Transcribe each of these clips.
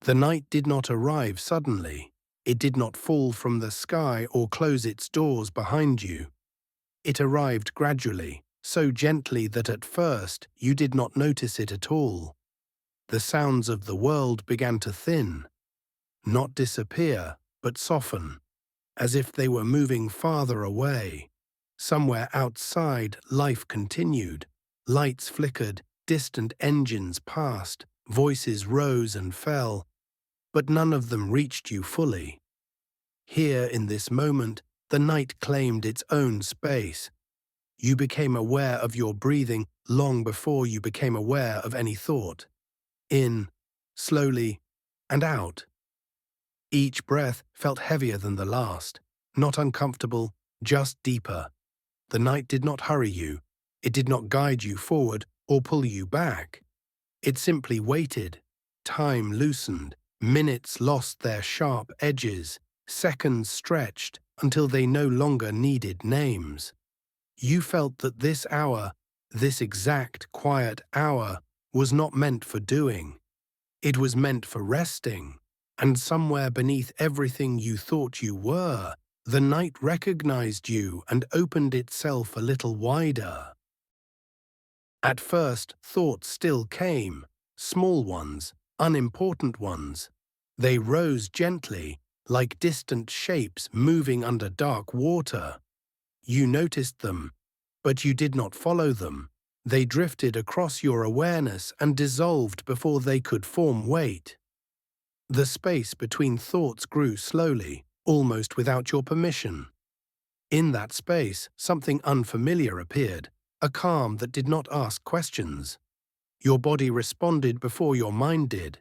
The night did not arrive suddenly. It did not fall from the sky or close its doors behind you. It arrived gradually, so gently that at first you did not notice it at all. The sounds of the world began to thin, not disappear, but soften, as if they were moving farther away. Somewhere outside, life continued. Lights flickered, distant engines passed, voices rose and fell, but none of them reached you fully. Here, in this moment, the night claimed its own space. You became aware of your breathing long before you became aware of any thought. In, slowly, and out. Each breath felt heavier than the last, not uncomfortable, just deeper. The night did not hurry you. It did not guide you forward or pull you back. It simply waited. Time loosened. Minutes lost their sharp edges. Seconds stretched until they no longer needed names. You felt that this hour, this exact quiet hour, was not meant for doing. It was meant for resting. And somewhere beneath everything you thought you were, the night recognized you and opened itself a little wider. At first, thoughts still came, small ones, unimportant ones. They rose gently, like distant shapes moving under dark water. You noticed them, but you did not follow them. They drifted across your awareness and dissolved before they could form weight. The space between thoughts grew slowly, almost without your permission. In that space, something unfamiliar appeared, a calm that did not ask questions. Your body responded before your mind did.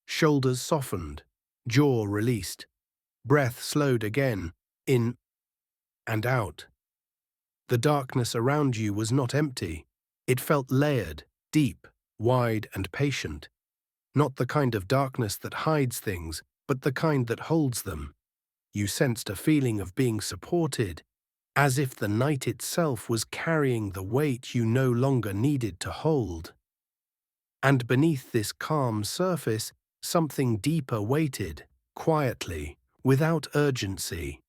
Shoulders softened, jaw released. Breath slowed again, in and out. The darkness around you was not empty. It felt layered, deep, wide, and patient. Not the kind of darkness that hides things, but the kind that holds them. You sensed a feeling of being supported, as if the night itself was carrying the weight you no longer needed to hold. And beneath this calm surface, something deeper waited, quietly, without urgency.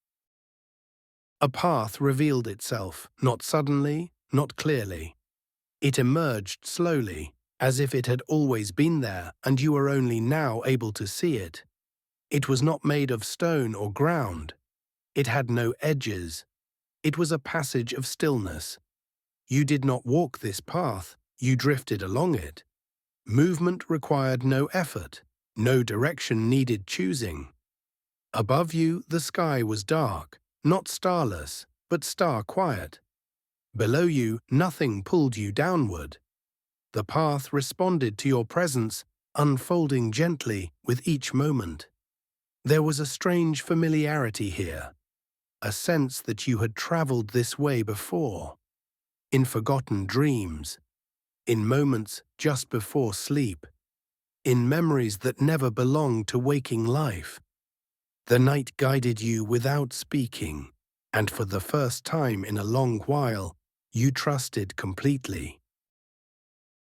A path revealed itself, not suddenly, not clearly. It emerged slowly, as if it had always been there and you were only now able to see it. It was not made of stone or ground. It had no edges. It was a passage of stillness. You did not walk this path, you drifted along it. Movement required no effort, no direction needed choosing. Above you, the sky was dark, not starless, but star-quiet. Below you, nothing pulled you downward. The path responded to your presence, unfolding gently with each moment. There was a strange familiarity here, a sense that you had traveled this way before, in forgotten dreams, in moments just before sleep, in memories that never belonged to waking life. The night guided you without speaking, and for the first time in a long while, you trusted completely.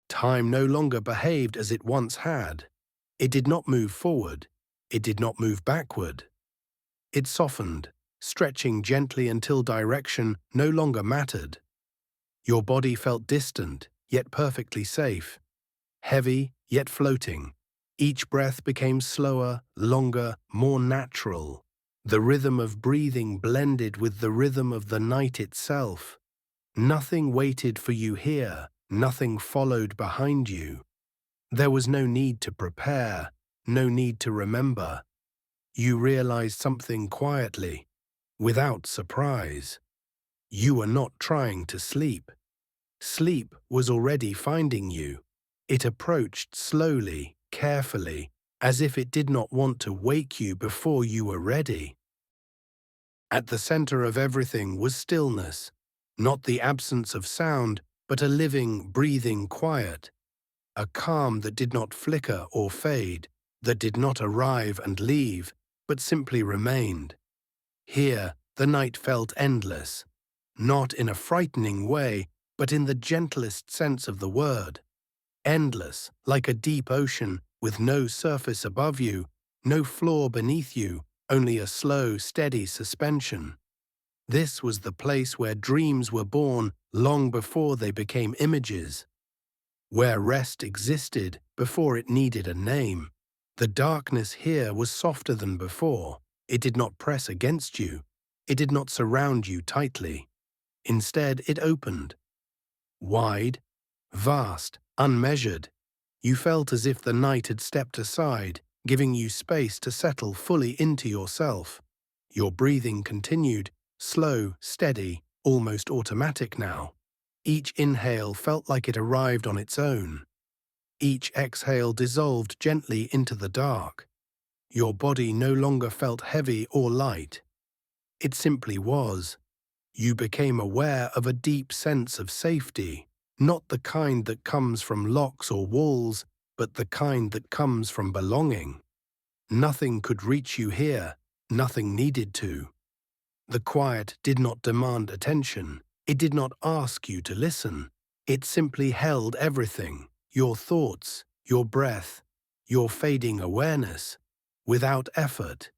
Time no longer behaved as it once had. It did not move forward. It did not move backward. It softened, stretching gently until direction no longer mattered. Your body felt distant, yet perfectly safe. Heavy, yet floating. Each breath became slower, longer, more natural. The rhythm of breathing blended with the rhythm of the night itself. Nothing waited for you here. Nothing followed behind you. There was no need to prepare, no need to remember. You realized something quietly, without surprise. You were not trying to sleep. Sleep was already finding you. It approached slowly, carefully, as if it did not want to wake you before you were ready. At the center of everything was stillness, not the absence of sound, but a living, breathing quiet, a calm that did not flicker or fade, that did not arrive and leave, but simply remained. Here, the night felt endless, not in a frightening way, but in the gentlest sense of the word. Endless, like a deep ocean, with no surface above you, no floor beneath you, only a slow, steady suspension. This was the place where dreams were born long before they became images, where rest existed before it needed a name. The darkness here was softer than before. It did not press against you. It did not surround you tightly. Instead, it opened. Wide, vast, unmeasured. You felt as if the night had stepped aside, giving you space to settle fully into yourself. Your breathing continued, slow, steady, almost automatic now. Each inhale felt like it arrived on its own. Each exhale dissolved gently into the dark. Your body no longer felt heavy or light. It simply was. You became aware of a deep sense of safety, not the kind that comes from locks or walls, but the kind that comes from belonging. Nothing could reach you here, nothing needed to. The quiet did not demand attention. It did not ask you to listen. It simply held everything, your thoughts, your breath, your fading awareness, without effort.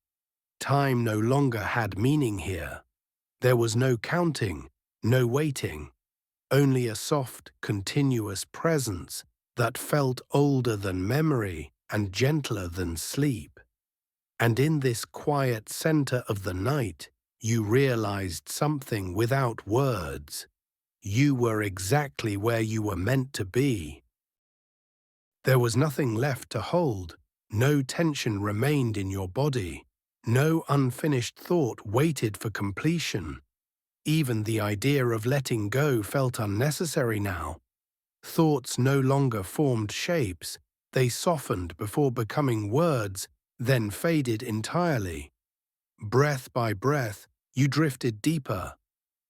Time no longer had meaning here. There was no counting, no waiting, only a soft, continuous presence that felt older than memory and gentler than sleep. And in this quiet center of the night, you realized something without words. You were exactly where you were meant to be. There was nothing left to hold. No tension remained in your body. No unfinished thought waited for completion. Even the idea of letting go felt unnecessary now. Thoughts no longer formed shapes. They softened before becoming words, then faded entirely. Breath by breath, you drifted deeper.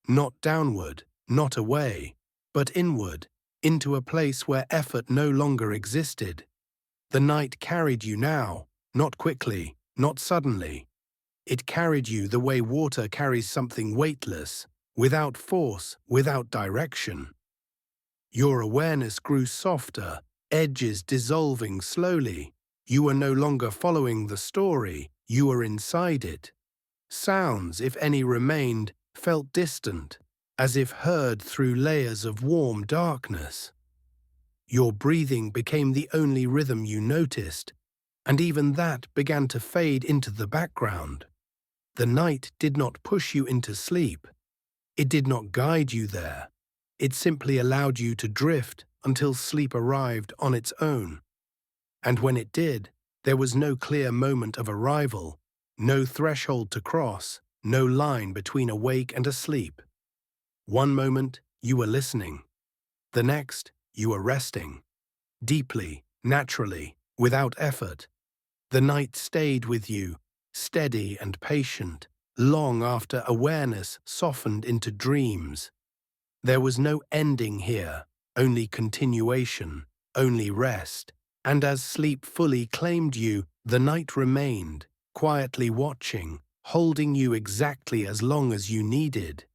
Not downward, not away, but inward, into a place where effort no longer existed. The night carried you now, not quickly, not suddenly. It carried you the way water carries something weightless, without force, without direction. Your awareness grew softer, edges dissolving slowly. You were no longer following the story, you were inside it. Sounds, if any remained, felt distant, as if heard through layers of warm darkness. Your breathing became the only rhythm you noticed, and even that began to fade into the background. The night did not push you into sleep. It did not guide you there. It simply allowed you to drift until sleep arrived on its own. And when it did, there was no clear moment of arrival, no threshold to cross, no line between awake and asleep. One moment, you were listening. The next, you were resting. Deeply, naturally, without effort. The night stayed with you, steady and patient, long after awareness softened into dreams. There was no ending here, only continuation, only rest. And as sleep fully claimed you, the night remained, quietly watching, holding you exactly as long as you needed.